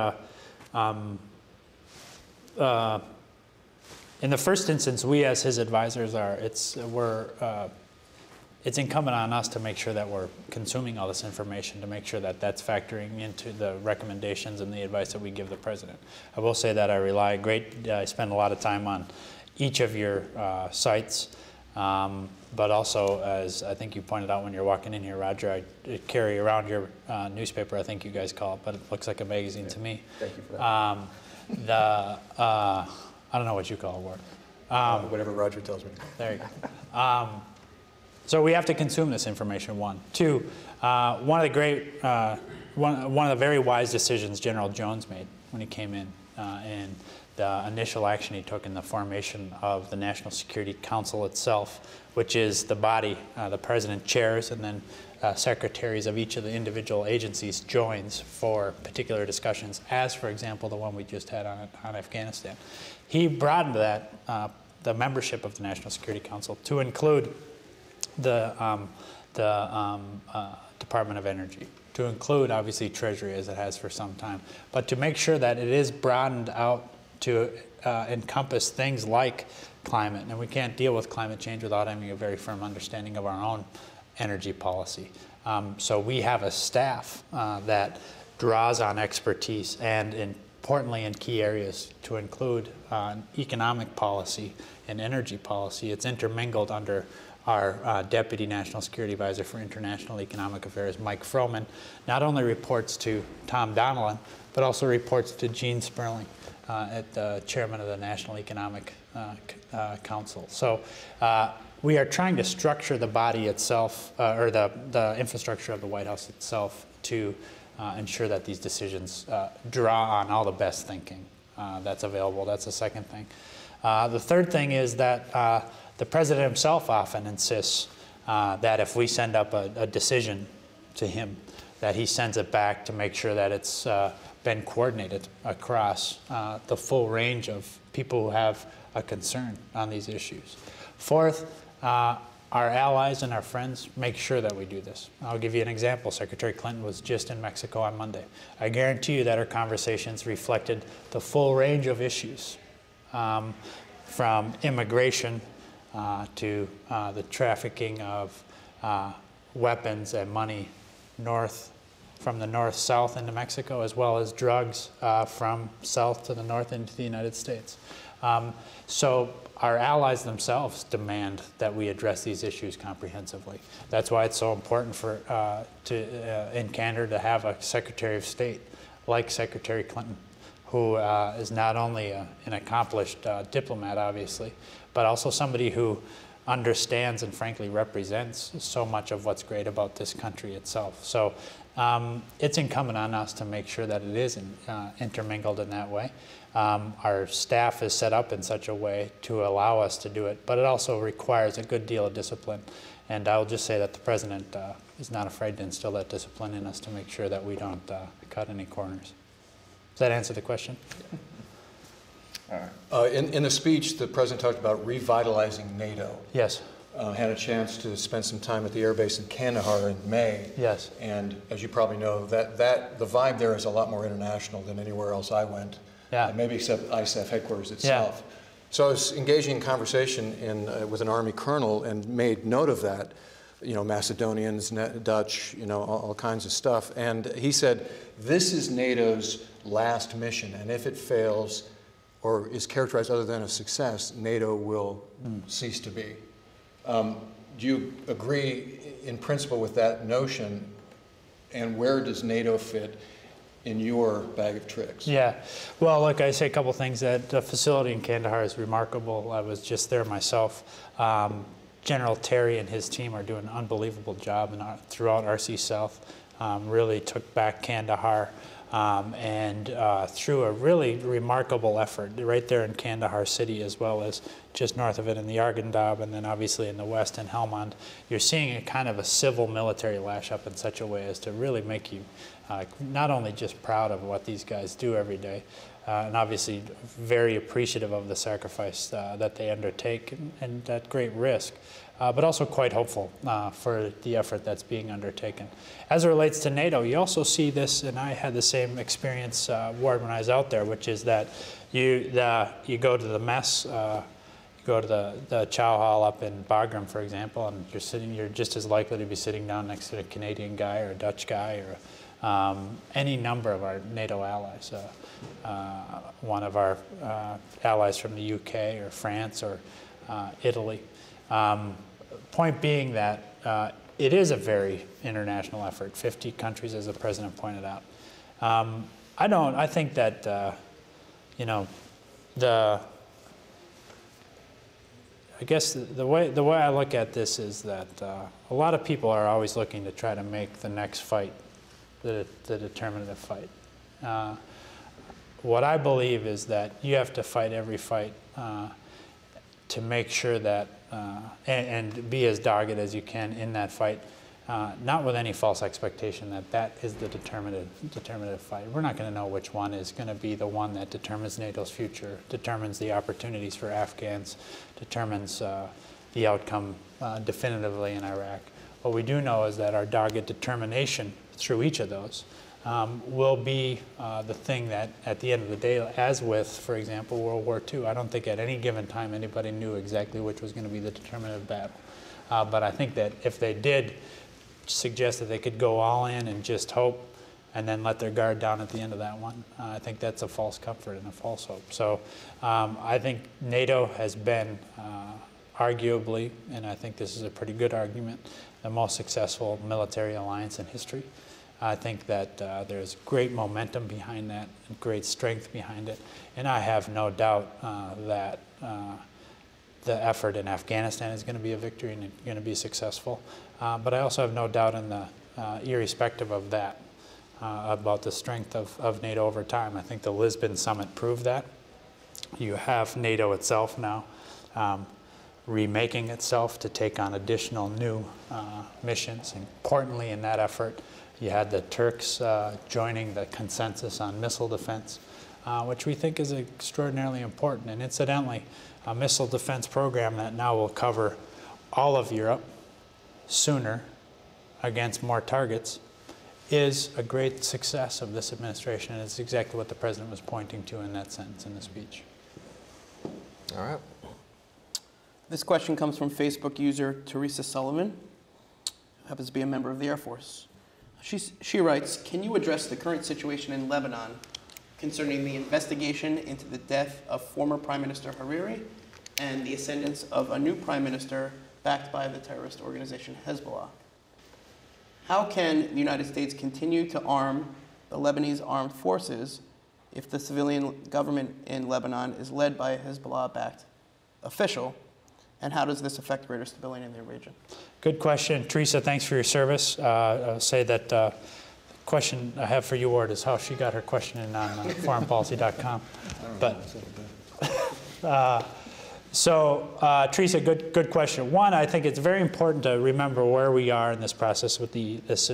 in the first instance, we as his advisors it's incumbent on us to make sure that we're consuming all this information, to make sure that that's factoring into the recommendations and the advice that we give the president. I will say that I spend a lot of time on each of your sites, but also, as I think you pointed out when you're walking in here, Roger, I carry around your newspaper, I think you guys call it, but it looks like a magazine to me. Thank you for that. I don't know what you call it, Ward. Whatever Roger tells me. There you go. So we have to consume this information, one. Two, one of the very wise decisions General Jones made when he came in, and the initial action he took in the formation of the National Security Council itself, which is the body the president chairs and then secretaries of each of the individual agencies joins for particular discussions, as, for example, the one we just had on Afghanistan. He broadened that, the membership of the National Security Council, to include the Department of Energy, to include, obviously, Treasury, as it has for some time, but to make sure that it is broadened out to encompass things like climate. And we can't deal with climate change without having a very firm understanding of our own energy policy. So we have a staff that draws on expertise and, importantly, in key areas, to include economic policy and energy policy. It's intermingled under our Deputy National Security Advisor for International Economic Affairs, Mike Froman, not only reports to Tom Donilon, but also reports to Gene Sperling, at the chairman of the National Economic Council. So we are trying to structure the body itself, or the infrastructure of the White House itself, to ensure that these decisions draw on all the best thinking that's available. That's the second thing. The third thing is that the president himself often insists that if we send up a decision to him, that he sends it back to make sure that it's been coordinated across the full range of people who have a concern on these issues. Fourth, our allies and our friends make sure that we do this. I'll give you an example. Secretary Clinton was just in Mexico on Monday. I guarantee you that our conversations reflected the full range of issues, from immigration to the trafficking of weapons and money from the north-south into Mexico, as well as drugs from south to the north into the United States. So our allies themselves demand that we address these issues comprehensively. That's why it's so important in Canada to have a Secretary of State like Secretary Clinton, who is not only an accomplished diplomat, obviously, but also somebody who understands and frankly represents so much of what's great about this country itself. So it's incumbent on us to make sure that it is intermingled in that way. Our staff is set up in such a way to allow us to do it, but it also requires a good deal of discipline. And I'll just say that the President is not afraid to instill that discipline in us to make sure that we don't cut any corners. Does that answer the question? In the speech, the President talked about revitalizing NATO. Yes. Had a chance to spend some time at the air base in Kandahar in May. Yes. And as you probably know, the vibe there is a lot more international than anywhere else I went. Yeah. Maybe except ISAF headquarters itself. Yeah. So I was engaging in conversation with an Army colonel and made note of that. You know, Macedonians, Dutch, you know, all kinds of stuff. And he said, this is NATO's last mission, and if it fails or is characterized other than a success, NATO will cease to be. Do you agree in principle with that notion, and where does NATO fit in your bag of tricks? Yeah, well, look, I say a couple things. That the facility in Kandahar is remarkable. I was just there myself. General Terry and his team are doing an unbelievable job throughout RC South. Really took back Kandahar. And through a really remarkable effort right there in Kandahar city, as well as just north of it in the Arghandab, and then obviously in the west in Helmand, you're seeing a kind of a civil military lash up in such a way as to really make you not only just proud of what these guys do every day, and obviously very appreciative of the sacrifice that they undertake and that great risk, but also quite hopeful for the effort that's being undertaken. As it relates to NATO, you also see this, and I had the same experience, Ward, when I was out there, which is that you go to the mess, you go to the chow hall up in Bagram, for example, and you're just as likely to be sitting down next to a Canadian guy or a Dutch guy or any number of our NATO allies. One of our allies from the UK or France or Italy. Point being that it is a very international effort, 50 countries, as the President pointed out. I think that, you know, I guess the way I look at this is that a lot of people are always looking to try to make the next fight the determinative fight. What I believe is that you have to fight every fight to make sure that, and be as dogged as you can in that fight, not with any false expectation that that is the determinative fight. We're not going to know which one is going to be the one that determines NATO's future, determines the opportunities for Afghans, determines the outcome definitively in Iraq. What we do know is that our dogged determination through each of those will be the thing that, at the end of the day, as with, for example, World War II, I don't think at any given time anybody knew exactly which was going to be the determinative battle. But I think that if they did suggest that they could go all in and just hope and then let their guard down at the end of that one, I think that's a false comfort and a false hope. So I think NATO has been arguably, and I think this is a pretty good argument, the most successful military alliance in history. I think that there's great momentum behind that and great strength behind it. And I have no doubt that the effort in Afghanistan is going to be a victory and going to be successful. But I also have no doubt in the, irrespective of that, about the strength of NATO over time. I think the Lisbon summit proved that. You have NATO itself now remaking itself to take on additional new missions. Importantly in that effort, you had the Turks joining the consensus on missile defense, which we think is extraordinarily important. And incidentally, a missile defense program that now will cover all of Europe sooner against more targets is a great success of this administration. And it's exactly what the President was pointing to in that sentence in the speech. All right. This question comes from Facebook user Teresa Sullivan. happens to be a member of the Air Force. She writes, can you address the current situation in Lebanon concerning the investigation into the death of former Prime Minister Hariri and the ascendance of a new Prime Minister backed by the terrorist organization Hezbollah? How can the United States continue to arm the Lebanese armed forces if the civilian government in Lebanon is led by a Hezbollah-backed official? And how does this affect greater stability in the region? Good question. Teresa, thanks for your service. Say that the question I have for you, Ward, is how she got her question in on foreignpolicy.com. So, Teresa, good question. One, I think it's very important to remember where we are in this process with this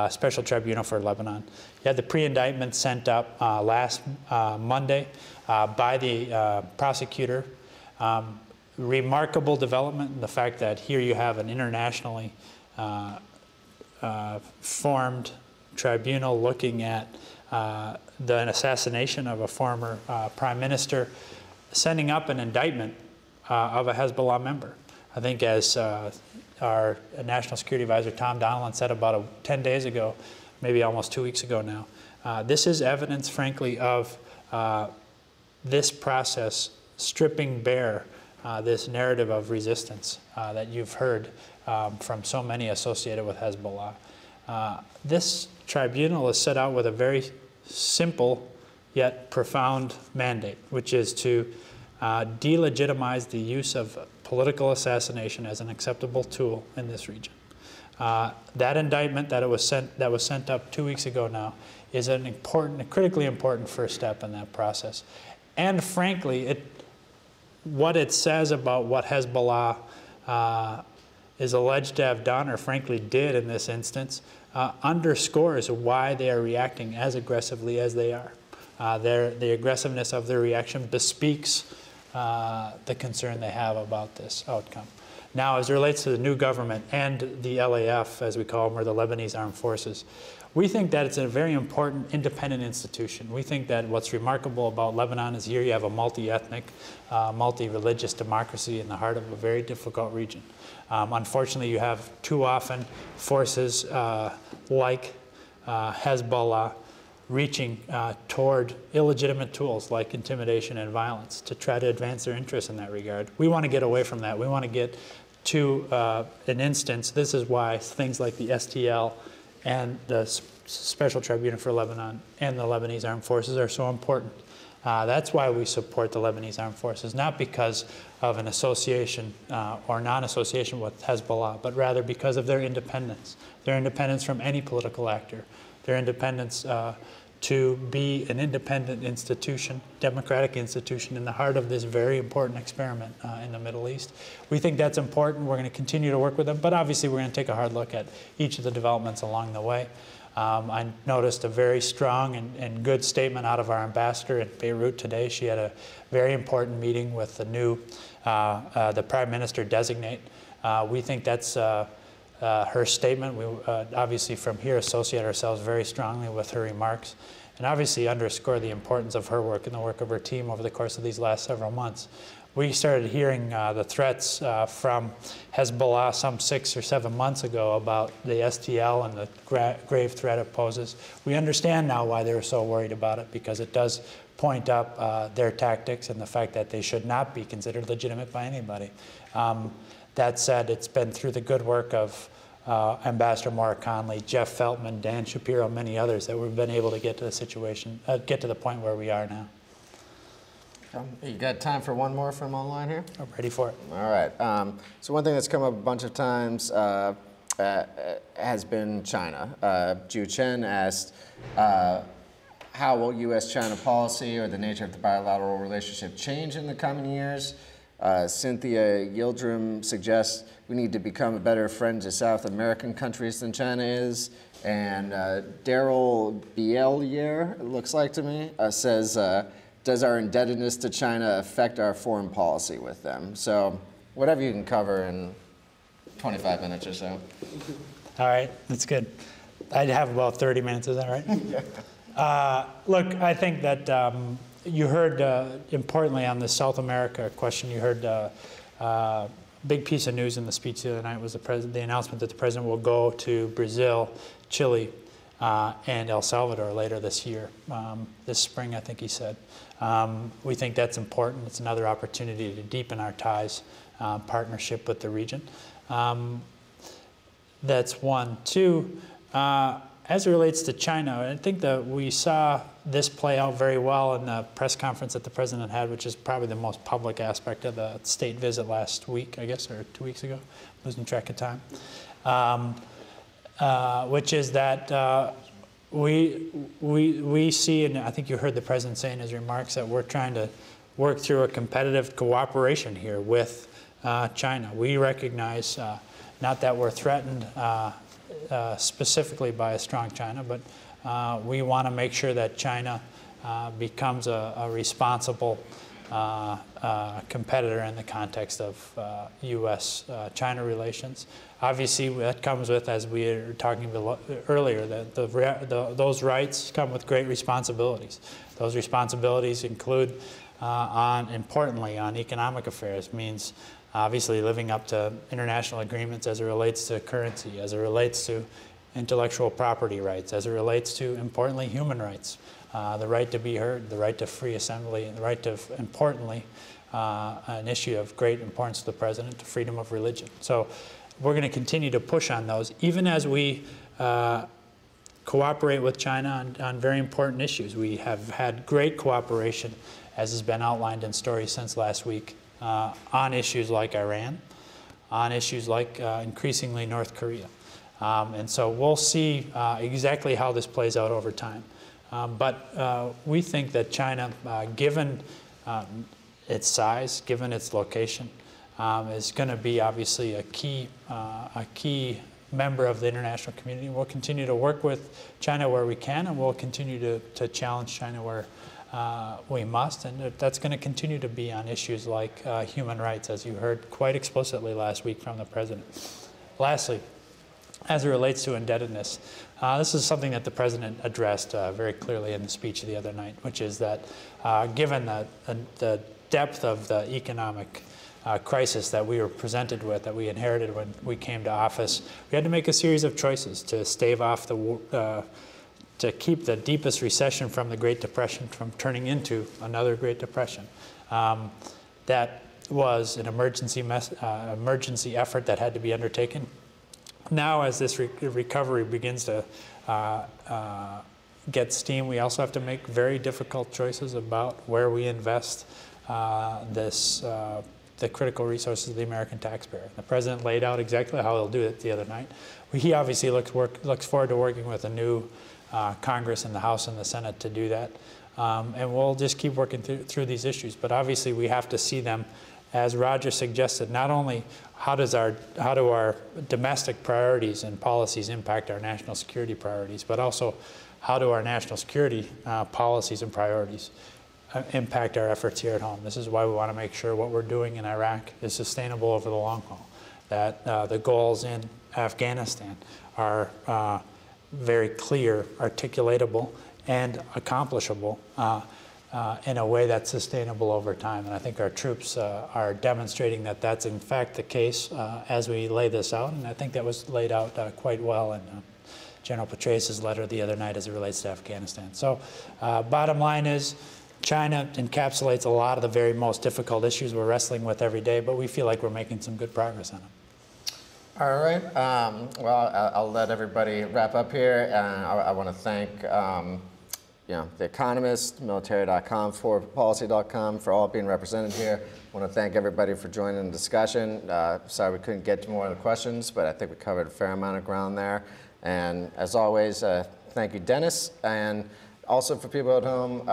special tribunal for Lebanon. You had the pre-indictment sent up last Monday by the prosecutor. Remarkable development in the fact that here you have an internationally formed tribunal looking at the assassination of a former prime minister, sending up an indictment of a Hezbollah member. I think as our National Security Advisor Tom Donilon said about 10 days ago, maybe almost 2 weeks ago now, this is evidence, frankly, of this process stripping bare this narrative of resistance that you've heard from so many associated with Hezbollah. This tribunal is set out with a very simple yet profound mandate, which is to delegitimize the use of political assassination as an acceptable tool in this region. That indictment that was sent up 2 weeks ago now is a critically important first step in that process. And frankly, what it says about what Hezbollah is alleged to have done, or frankly did in this instance, underscores why they are reacting as aggressively as they are. The aggressiveness of their reaction bespeaks the concern they have about this outcome. Now, as it relates to the new government and the LAF, as we call them, or the Lebanese Armed Forces, we think that it's a very important independent institution. We think that what's remarkable about Lebanon is here you have a multi-ethnic, multi-religious democracy in the heart of a very difficult region. Unfortunately, you have too often forces like Hezbollah reaching toward illegitimate tools like intimidation and violence to try to advance their interests in that regard. We want to get away from that. We want to get to an instance. This is why things like the STL and the Special Tribunal for Lebanon and the Lebanese Armed Forces are so important. That's why we support the Lebanese Armed Forces, not because of an association or non-association with Hezbollah, but rather because of their independence from any political actor, their independence to be an independent institution, democratic institution in the heart of this very important experiment in the Middle East. We think that's important. We're going to continue to work with them, but obviously we're going to take a hard look at each of the developments along the way. I noticed a very strong and good statement out of our ambassador in Beirut today. She had a very important meeting with the new, the Prime Minister designate. We think that's her statement. We obviously from here associate ourselves very strongly with her remarks and obviously underscore the importance of her work and the work of her team over the course of these last several months. We started hearing the threats from Hezbollah some 6 or 7 months ago about the STL and the grave threat it poses. We understand now why they were so worried about it, because it does point up their tactics and the fact that they should not be considered legitimate by anybody. That said, it's been through the good work of Ambassador Maura Conley, Jeff Feltman, Dan Shapiro, many others that we've been able to get to the situation, get to the point where we are now. You got time for one more from online here? I'm ready for it. All right. So one thing that's come up a bunch of times has been China. Ju Chen asked, how will U.S.-China policy or the nature of the bilateral relationship change in the coming years? Cynthia Yildirim suggests we need to become a better friend to South American countries than China is. And Daryl Bielier, it looks like to me, says, does our indebtedness to China affect our foreign policy with them? So whatever you can cover in 25 minutes or so. All right, that's good. I'd have about 30 minutes, is that right? Yeah. Look, I think that you heard, importantly on the South America question, you heard big piece of news in the speech the other night was the announcement that the president will go to Brazil, Chile, and El Salvador later this year, this spring, I think he said. We think that's important. It's another opportunity to deepen our ties, partnership with the region. That's one. Two, as it relates to China, I think that we saw this play out very well in the press conference that the president had, which is probably the most public aspect of the state visit last week, I guess, or 2 weeks ago, losing track of time, which is that we see, and I think you heard the president say in his remarks, that we're trying to work through a competitive cooperation here with China. We recognize not that we're threatened specifically by a strong China, but we want to make sure that China becomes a responsible competitor in the context of U.S.-China relations. Obviously, that comes with, as we were talking about earlier, that those rights come with great responsibilities. Those responsibilities include, importantly, on economic affairs, means obviously living up to international agreements as it relates to currency, as it relates to intellectual property rights, as it relates to, importantly, human rights, the right to be heard, the right to free assembly, and the right to, importantly, an issue of great importance to the president, to freedom of religion. So we're going to continue to push on those, even as we cooperate with China on very important issues. We have had great cooperation, as has been outlined in stories since last week, on issues like Iran, on issues like increasingly North Korea. And so we'll see exactly how this plays out over time. But we think that China, given its size, given its location, is going to be obviously a key member of the international community. We'll continue to work with China where we can, and we'll continue to challenge China where we must, and that's going to continue to be on issues like human rights, as you heard quite explicitly last week from the president. Lastly, as it relates to indebtedness, this is something that the president addressed very clearly in the speech the other night, which is that given the depth of the economic crisis that we were presented with, that we inherited when we came to office, we had to make a series of choices to stave off to keep the deepest recession from the Great Depression from turning into another Great Depression. That was an emergency effort that had to be undertaken. Now, as this recovery begins to get steam, we also have to make very difficult choices about where we invest the critical resources of the American taxpayer. The president laid out exactly how he'll do it the other night. He obviously looks forward to working with a new Congress and the House and the Senate to do that. And we'll just keep working through these issues. But obviously we have to see them, as Roger suggested, not only how do our domestic priorities and policies impact our national security priorities, but also how do our national security policies and priorities impact our efforts here at home. This is why we want to make sure what we're doing in Iraq is sustainable over the long haul, that the goals in Afghanistan are very clear, articulatable, and accomplishable in a way that's sustainable over time. And I think our troops are demonstrating that that's in fact the case as we lay this out. And I think that was laid out quite well in General Petraeus' letter the other night as it relates to Afghanistan. So bottom line is, China encapsulates a lot of the very most difficult issues we're wrestling with every day, but we feel like we're making some good progress on them. All right. Well, I'll let everybody wrap up here. I want to thank The Economist, military.com, foreignpolicy.com for all being represented here. I want to thank everybody for joining the discussion. Sorry we couldn't get to more of the questions, but I think we covered a fair amount of ground there. And as always, thank you, Denis. And also for people at home,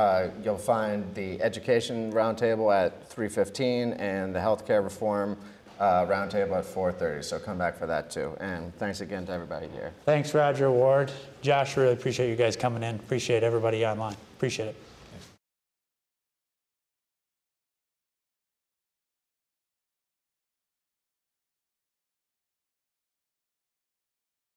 you'll find the education roundtable at 3:15 and the healthcare reform roundtable at 4:30. So come back for that too. And thanks again to everybody here. Thanks, Roger, Ward. Josh, really appreciate you guys coming in. Appreciate everybody online. Appreciate it.